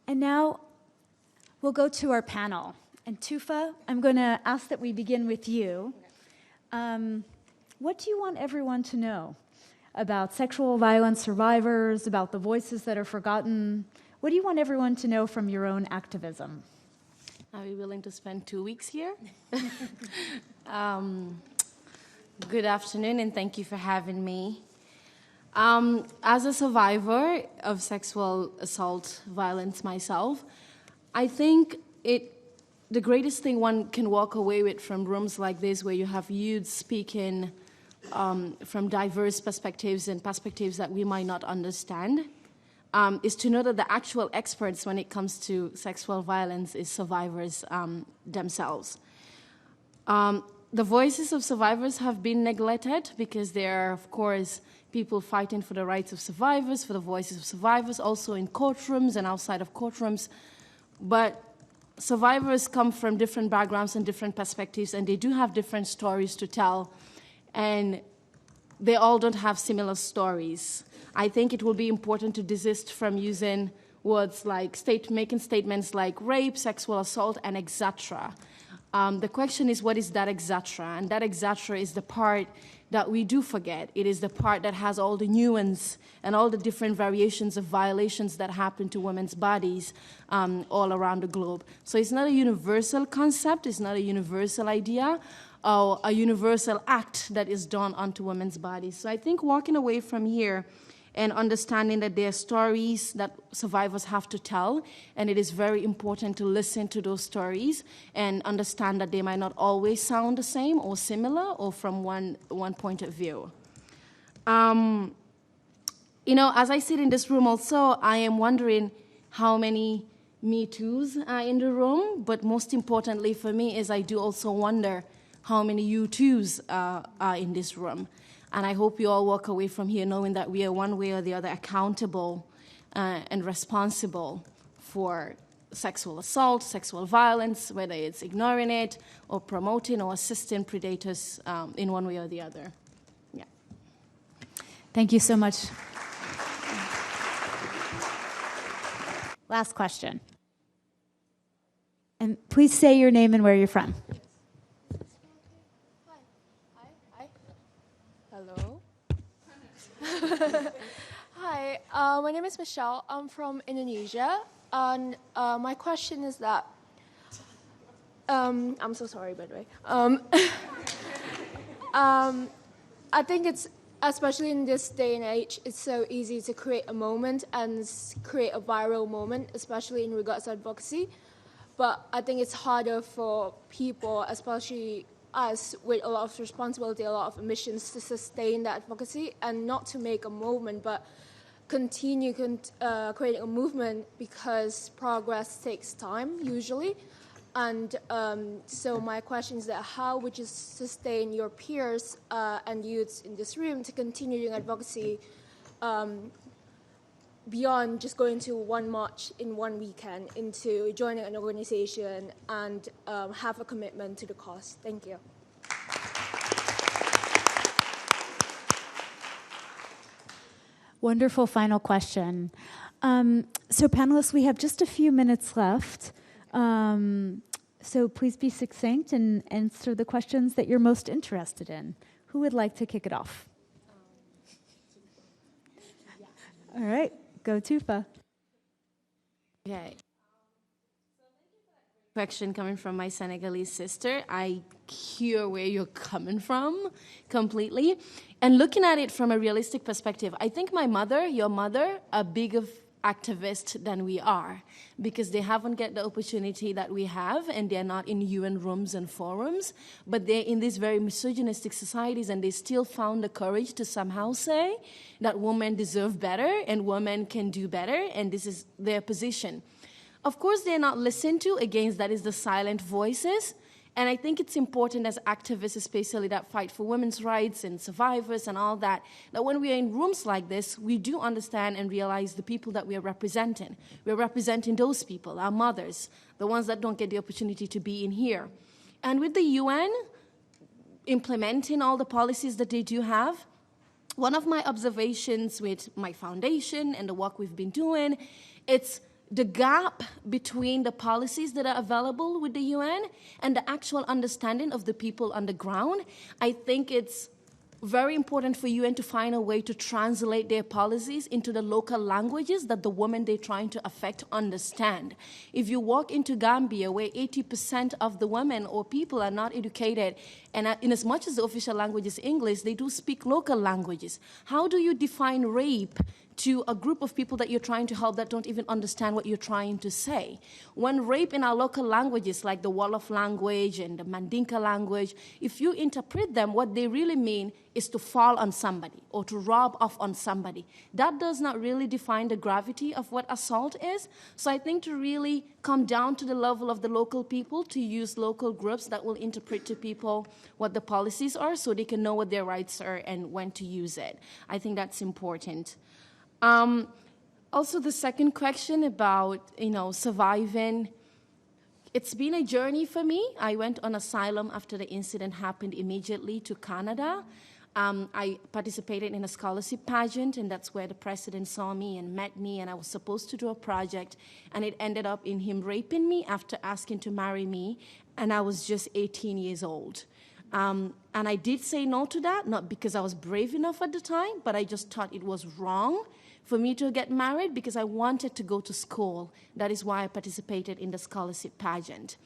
And now we'll go to our panel. And Tufa, I'm going to ask that we begin with you. What do you want everyone to know about sexual violence survivors, about the voices that are forgotten? What do you want everyone to know from your own activism? Are we willing to spend 2 weeks here? Good afternoon, and thank you for having me. As a survivor of sexual assault violence myself, I think the greatest thing one can walk away with from rooms like this, where you have youth speaking from diverse perspectives and perspectives that we might not understand, is to know that the actual experts when it comes to sexual violence is survivors themselves. The voices of survivors have been neglected because there are, of course, people fighting for the rights of survivors, for the voices of survivors, also in courtrooms and outside of courtrooms. But survivors come from different backgrounds and different perspectives, and they do have different stories to tell, and they all don't have similar stories. I think it will be important to desist from using words like making statements like rape, sexual assault, and etc. The question is, what is that etc.? And that etc. is the part that we do forget. It is the part that has all the nuance and all the different variations of violations that happen to women's bodies all around the globe. So it's not a universal concept, it's not a universal idea, or a universal act that is done onto women's bodies. So I think walking away from here and understanding that there are stories that survivors have to tell, and it is very important to listen to those stories and understand that they might not always sound the same or similar or from one point of view. As I sit in this room also, I am wondering how many Me Too's are in the room, but most importantly for me is I do also wonder how many You Too's are in this room. And I hope you all walk away from here knowing that we are one way or the other accountable and responsible for sexual assault, sexual violence, whether it's ignoring it or promoting or assisting predators in one way or the other. Yeah. Thank you so much. Last question. And please say your name and where you're from. Hello. Hi, my name is Michelle. I'm from Indonesia, and my question is that I'm so sorry, by the way. I think it's, especially in this day and age, it's so easy to create a moment and create a viral moment, especially in regards to advocacy. But I think it's harder for people, especially us, with a lot of responsibility, a lot of missions, to sustain that advocacy and not to make a movement, but continue creating a movement, because progress takes time usually. And so my question is that how would you sustain your peers and youths in this room to continue doing advocacy beyond just going to one march in one weekend, into joining an organization and have a commitment to the cause? Thank you. Wonderful final question. So panelists, we have just a few minutes left. So please be succinct and answer the questions that you're most interested in. Who would like to kick it off? All right, go Tufa. Okay. Question coming from my Senegalese sister. I hear where you're coming from completely. And looking at it from a realistic perspective, I think my mother, your mother, are bigger activists than we are, because they haven't get the opportunity that we have, and they're not in UN rooms and forums, but they're in these very misogynistic societies, and they still found the courage to somehow say that women deserve better and women can do better, and this is their position. Of course, they're not listened to. Again, that is the silent voices. And I think it's important as activists, especially that fight for women's rights and survivors and all that, that when we are in rooms like this, we do understand and realize the people that we are representing. We're representing those people, our mothers, the ones that don't get the opportunity to be in here. And with the UN implementing all the policies that they do have, one of my observations with my foundation and the work we've been doing, it's the gap between the policies that are available with the UN and the actual understanding of the people on the ground. I think it's very important for UN to find a way to translate their policies into the local languages that the women they're trying to affect understand. If you walk into Gambia, where 80% of the women or people are not educated, and in as much as the official language is English, they do speak local languages. How do you define rape to a group of people that you're trying to help that don't even understand what you're trying to say? When rape in our local languages, like the Wolof language and the Mandinka language, if you interpret them, what they really mean is to fall on somebody or to rob off on somebody. That does not really define the gravity of what assault is. So I think to really come down to the level of the local people, to use local groups that will interpret to people what the policies are so they can know what their rights are and when to use it. I think that's important. Also, the second question about, surviving. It's been a journey for me. I went on asylum after the incident happened immediately to Canada. I participated in a scholarship pageant, and that's where the president saw me and met me, and I was supposed to do a project, and it ended up in him raping me after asking to marry me, and I was just 18 years old. And I did say no to that, not because I was brave enough at the time, but I just thought it was wrong for me to get married because I wanted to go to school. That is why I participated in the scholarship pageant.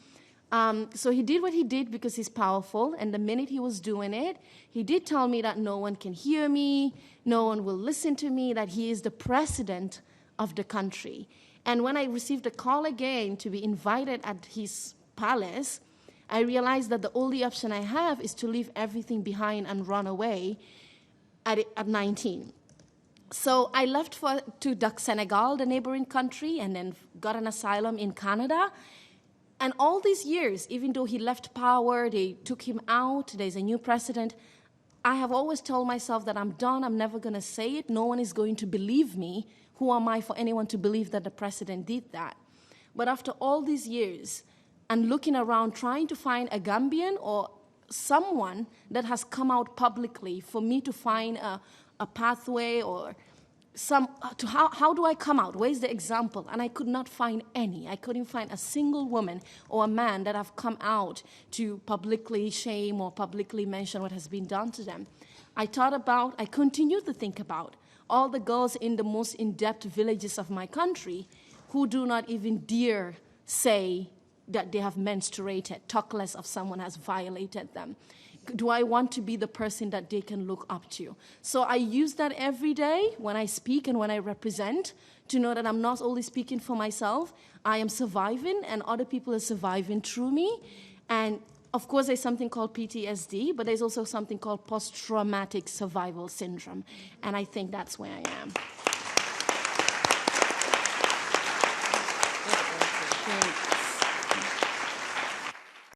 So he did what he did because he's powerful, and the minute he was doing it, he did tell me that no one can hear me, no one will listen to me, that he is the president of the country. And when I received a call again to be invited at his palace, I realized that the only option I have is to leave everything behind and run away at 19. So I left to Senegal, the neighboring country, and then got an asylum in Canada. And all these years, even though he left power, they took him out, there's a new president, I have always told myself that I'm done, I'm never going to say it, no one is going to believe me. Who am I for anyone to believe that the president did that? But after all these years, and looking around, trying to find a Gambian or someone that has come out publicly for me to find a pathway or how do I come out? Where's the example? And I could not find any. I couldn't find a single woman or a man that have come out to publicly shame or publicly mention what has been done to them. I continued to think about all the girls in the most in-depth villages of my country who do not even dare say that they have menstruated, talk less of someone has violated them. Do I want to be the person that they can look up to? So I use that every day when I speak and when I represent to know that I'm not only speaking for myself, I am surviving and other people are surviving through me. And of course, there's something called PTSD, but there's also something called post-traumatic survival syndrome. And I think that's where I am.